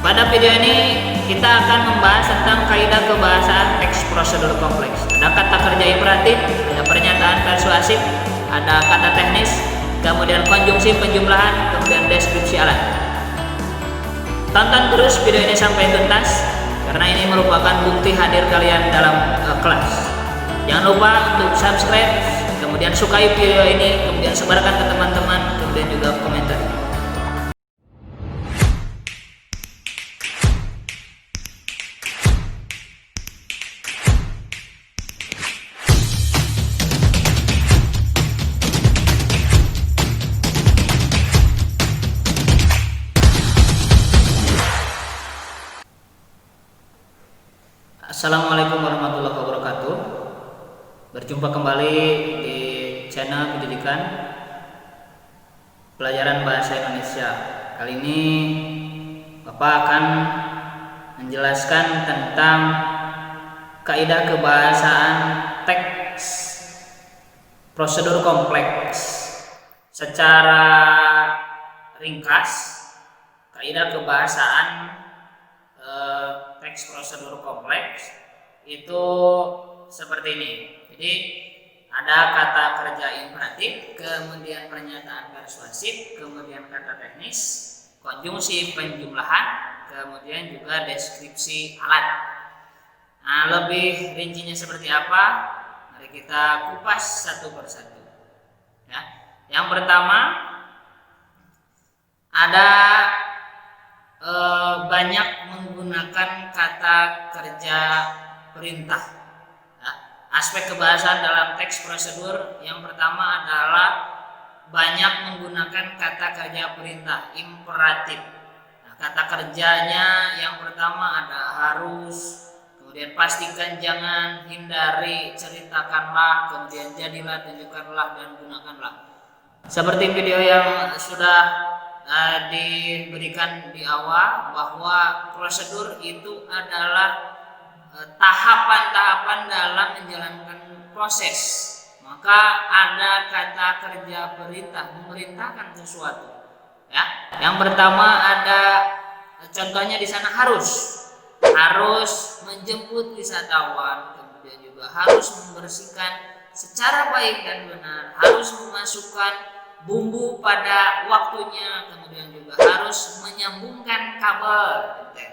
Pada video ini kita akan membahas tentang kaidah kebahasaan teks prosedur kompleks. Ada kata kerja imperatif, ada pernyataan persuasif, ada kata teknis, kemudian konjungsi penjumlahan, kemudian deskripsi alat. Tonton terus video ini sampai tuntas karena ini merupakan bukti hadir kalian dalam kelas. Jangan lupa untuk subscribe, kemudian sukai video ini, kemudian sebarkan ke teman-teman, kemudian juga komentar. Assalamualaikum warahmatullahi wabarakatuh. Berjumpa kembali di channel pendidikan pelajaran bahasa Indonesia. Kali ini Bapak akan menjelaskan tentang kaidah kebahasaan teks prosedur kompleks. Secara ringkas, kaidah kebahasaan teks prosedur kompleks itu seperti ini. Jadi ada kata kerja imperatif, kemudian pernyataan persuasif, kemudian kata teknis, konjungsi penjumlahan, kemudian juga deskripsi alat. Nah, lebih rincinya seperti apa? Mari kita kupas satu persatu. Ya. Yang pertama ada banyak menggunakan kata kerja perintah. Ya. Aspek kebahasaan dalam teks prosedur yang pertama adalah banyak menggunakan kata kerja perintah imperatif. Nah, kata kerjanya yang pertama ada harus, kemudian pastikan, jangan, hindari, ceritakanlah, kemudian jadilah, tunjukkanlah, dan gunakanlah. Seperti video yang sudah diberikan di awal, bahwa prosedur itu adalah tahapan-tahapan dalam menjalankan proses. Maka ada kata kerja perintah, memerintahkan sesuatu. Ya. Yang pertama ada contohnya di sana harus menjemput wisatawan, kemudian juga harus membersihkan secara baik dan benar, harus memasukkan bumbu pada waktunya, kemudian juga harus menyambungkan kabel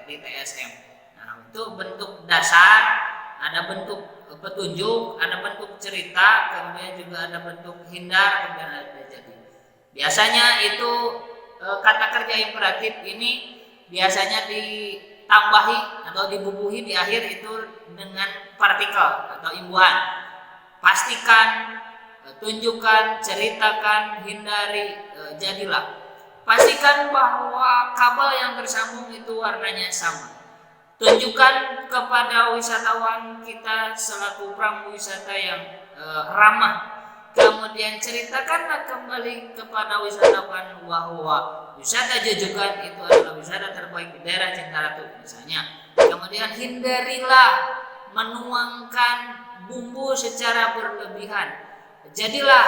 di TSM. Nah, itu bentuk dasar, ada bentuk petunjuk, ada bentuk cerita, kemudian juga ada bentuk hindar, kemudian ada jadi. Biasanya itu kata kerja imperatif ini biasanya ditambahi atau dibubuhi di akhir itu dengan partikel atau imbuhan. Pastikan, tunjukkan, ceritakan, hindari, jadilah. Pastikan bahwa kabel yang tersambung itu warnanya sama. Tunjukkan kepada wisatawan kita selaku pramu wisata yang ramah. Kemudian ceritakanlah kembali kepada wisatawan bahwa wisata Jojogan itu adalah wisata terbaik di daerah Cintaratu misalnya. Kemudian hindarilah menuangkan bumbu secara berlebihan. Jadilah,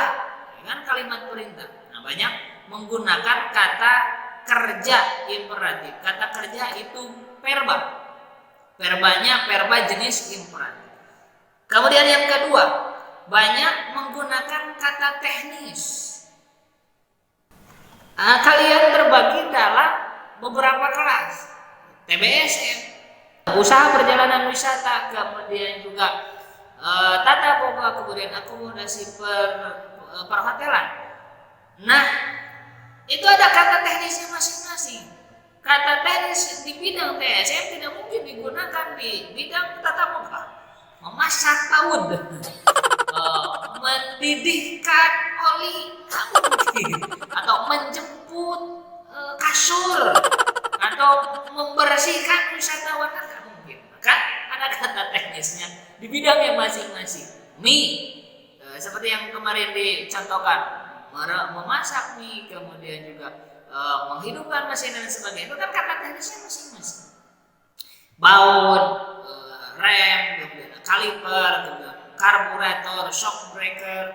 dengan kalimat perintah. Nah, banyak menggunakan kata kerja imperatif. Kata kerja itu verba. Verbanya verba jenis imperatif. Kemudian yang kedua, banyak menggunakan kata teknis. Kalian terbagi dalam beberapa kelas. TBSM, usaha perjalanan wisata, kemudian juga tata boga, kemudian akomodasi perhotelan. Nah, itu ada kata teknisnya masing-masing. Kata teknis di bidang TSM tidak mungkin digunakan di bidang tata boga. Memasak laut, mendidihkan oli mungkin, atau menjemput kasur, atau membersihkan wisatawan, tidak mungkin. Maka ada kata teknisnya di bidangnya masing-masing. Seperti yang kemarin dicontohkan, memasak mie, kemudian juga menghidupkan mesin dan sebagainya, itu kan kata teknisnya masing-masing. Baut, rem, kemudian kaliper, kemudian karburator, shock breaker.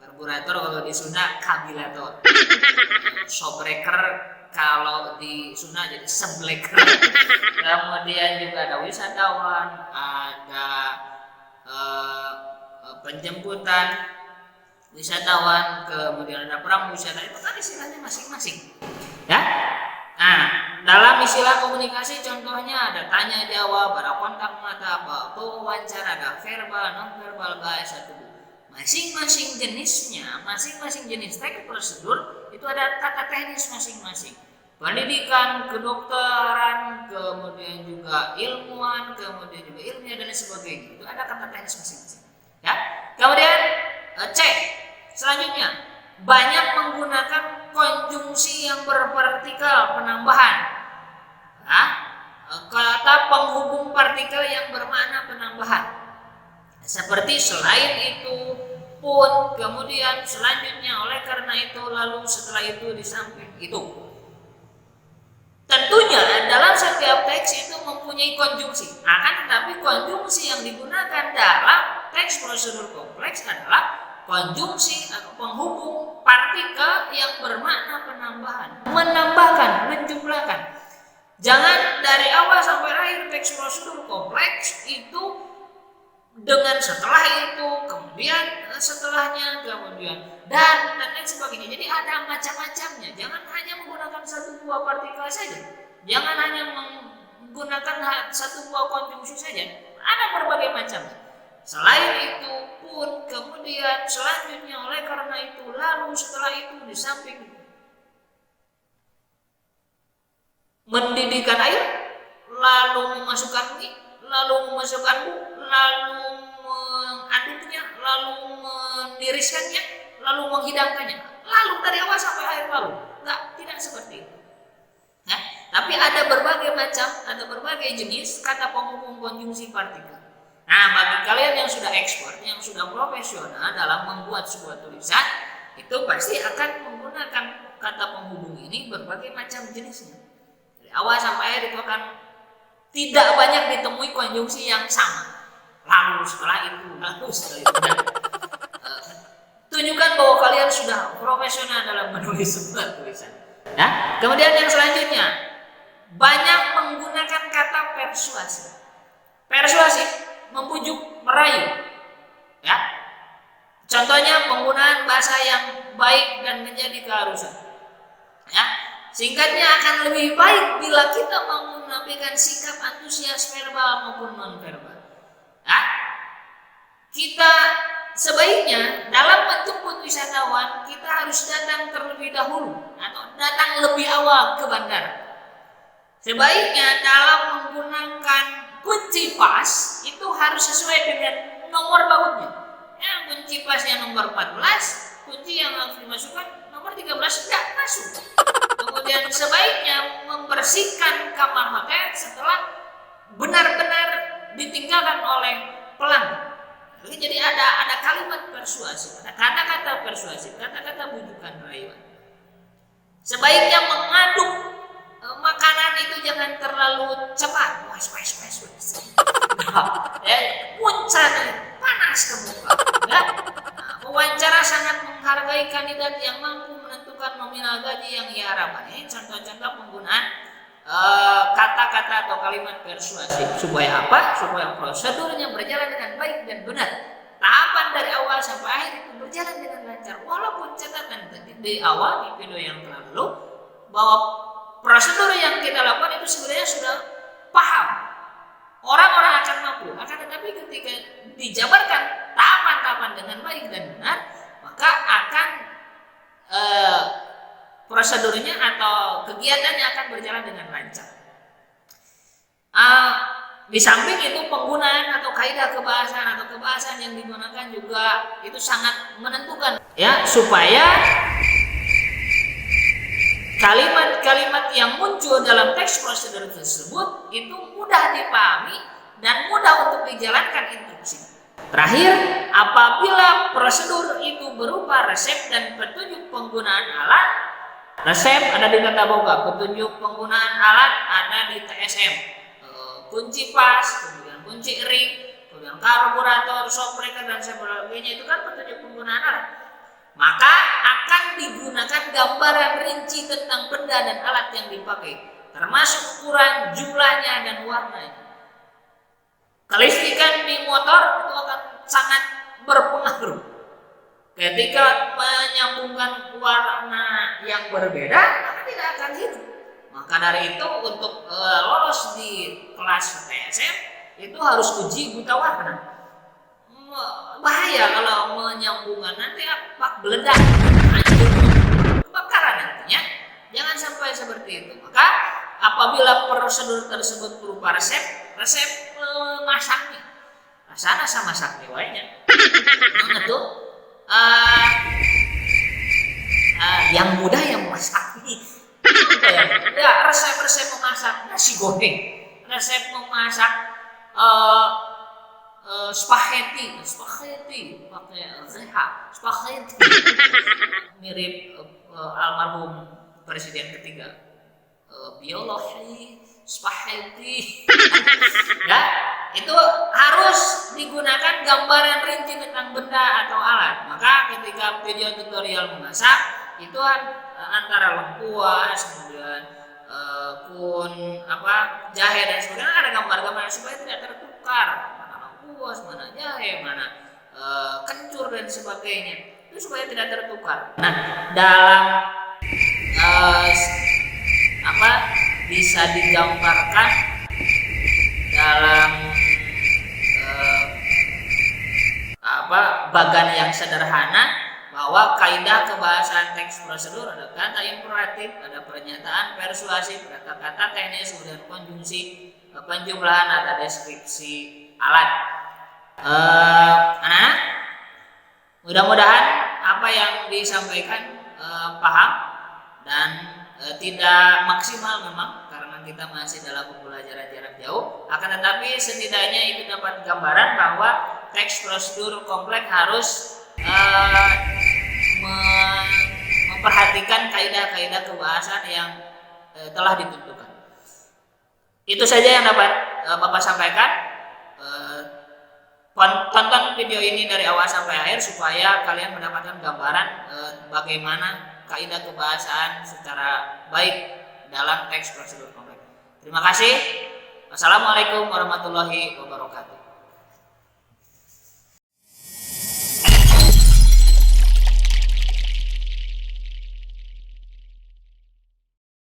Karburator kalau di Sunda kabilator. Shock breaker kalau di Sunda jadi sebleker. Kemudian juga ada wisatawan, ada penjemputan wisatawan, kemudian ada pramuwisata, itu kan istilahnya masing-masing. Ya. Nah, dalam istilah komunikasi contohnya ada tanya jawab, ada kontak mata, wawancara, ada verbal, non verbal, bahasa tubuh. Masing-masing jenisnya, masing-masing jenis teknik prosedur itu ada tata teknis masing-masing. Pendidikan, kedokteran, kemudian juga ilmuwan, kemudian juga ilmiah dan sebagainya. Itu ada tata teknis masing-masing. Ya. Kemudian C. Selanjutnya, banyak menggunakan konjungsi yang berpartikel penambahan. Nah, kata penghubung partikel yang bermakna penambahan. Seperti selain itu, pun, kemudian selanjutnya, oleh karena itu, lalu setelah itu, di samping itu. Tentunya dalam setiap teks itu mempunyai konjungsi. Akan tetapi konjungsi yang digunakan dalam teks prosedur kompleks adalah konjungsi atau penghubung partikel yang bermakna penambahan, menambahkan, menjumlahkan. Jangan dari awal sampai akhir teks prosedur kompleks itu dengan setelah itu, kemudian setelahnya, kemudian dan lain sebagainya. Jadi ada macam-macamnya. Jangan hanya menggunakan satu buah partikel saja. Jangan hanya menggunakan satu buah konjungsi saja. Ada berbagai macam. Selain itu pun, kemudian selanjutnya, oleh karena itu, lalu setelah itu, di samping mendidihkan air, lalu memasukkan mie, lalu memasukkan bu, lalu mengaduknya, lalu meniriskannya, lalu menghidangkannya, lalu dari awal sampai akhir lalu. Tidak seperti itu. Nah, tapi ada berbagai macam, ada berbagai jenis kata penghubung konjungsi partikel. Nah, bagi kalian yang sudah expert, yang sudah profesional dalam membuat sebuah tulisan, itu pasti akan menggunakan kata penghubung ini berbagai macam jenisnya. Dari awal sampai akhir itu akan tidak banyak ditemui konjungsi yang sama. Lalu setelah itu, lalu setelah itu. Tunjukkan bahwa kalian sudah profesional dalam menulis sebuah tulisan. Nah, kemudian yang selanjutnya, banyak menggunakan kata persuasi. Persuasi, membujuk, merayu. Ya. Contohnya penggunaan bahasa yang baik dan menjadi keharusan. Ya. Singkatnya, akan lebih baik bila kita mau menampilkan sikap antusias verbal maupun non verbal. Ya. Kita sebaiknya dalam menjemput wisatawan, kita harus datang terlebih dahulu atau datang lebih awal ke bandara. Sebaiknya dalam menggunakan kunci pas itu harus sesuai dengan nomor bautnya. Ya, kunci pasnya nomor 14, kunci yang harus dimasukkan nomor 13 tidak masuk. Kemudian sebaiknya membersihkan kamar hotel setelah benar-benar ditinggalkan oleh pelanggan. Jadi ada kalimat persuasif, ada kata-kata persuasif, kata-kata bujukan rayuan. Sebaiknya mengaduk makanan itu jangan terlalu cepat, muncrat panas ke muka. Ya? Wawancara sangat menghargai kandidat yang mampu menentukan nominal gaji yang ia harapkan. Ini contoh-contoh penggunaan kata-kata atau kalimat persuasif. Supaya apa? Supaya prosedurnya berjalan dengan baik dan benar. Tahapan dari awal sampai akhir itu berjalan dengan lancar. Walaupun catatan tadi di awal di video yang lalu bahwa prosedur yang kita lakukan itu sebenarnya sudah paham. Orang-orang akan mampu. Akan tetapi ketika dijabarkan tahapan-tahapan dengan baik dan benar, maka akan prosedurnya atau kegiatannya akan berjalan dengan lancar. Di samping itu penggunaan atau kaidah kebahasaan atau kebahasaan yang digunakan juga itu sangat menentukan ya supaya kalimat-kalimat yang muncul dalam teks prosedur tersebut itu mudah dipahami dan mudah untuk dijalankan instruksi. Terakhir, apabila prosedur itu berupa resep dan petunjuk penggunaan alat, resep ada di tata boga, petunjuk penggunaan alat ada di TSM, kunci pas, kemudian kunci ring, kemudian karburator, shock breaker dan sebagainya itu kan petunjuk penggunaan alat. maka akan digunakan gambaran rinci tentang benda dan alat yang dipakai, termasuk ukuran, jumlahnya, dan warnanya. Kelistrikan di motor itu akan sangat berpengaruh. Ketika menyambungkan warna yang berbeda, maka tidak akan hidup. Maka dari itu untuk lolos di kelas TSM itu harus uji buta warna. Bahaya kalau menyambungkan, nanti apa meledak, hancur, kebakaran nantinya. Jangan sampai seperti itu. Maka apabila prosedur tersebut berupa resep masaknya, rasanya sama masak riwayatnya. Nah, itu yang mudah yang memasak nih. Ya, resep memasak nasi goreng, resep memasak spaghetti pakai spaghetti mirip almarhum presiden ketiga, biologi spaghetti. Ya, itu harus digunakan gambaran rinci tentang benda atau alat. Maka ketika video tutorial memasak itu antara lengkuas, kemudian kun, jahe dan sebagainya, ada gambar-gambar supaya tidak tertukar mana lengkuas, mana jahe, mana kencur dan sebagainya, itu supaya tidak tertukar. Nah, dalam bisa digambarkan dalam bagan yang sederhana bahwa kaidah kebahasaan teks prosedur ada kata imperatif, ada pernyataan persuasif, ada kata teknis, kemudian konjungsi, penjumlahan, ada deskripsi alat. Anak-anak, mudah-mudahan apa yang disampaikan paham dan tidak maksimal memang karena kita masih dalam pembelajaran jarak jauh, akan tetapi setidaknya itu dapat gambaran bahwa teks prosedur kompleks harus memperhatikan kaidah-kaidah kebahasaan yang telah ditentukan. Itu saja yang dapat Bapak sampaikan. Tonton video ini dari awal sampai akhir supaya kalian mendapatkan gambaran bagaimana kaidah kebahasaan secara baik dalam teks prosedur kompleks. Terima kasih. Wassalamualaikum warahmatullahi wabarakatuh.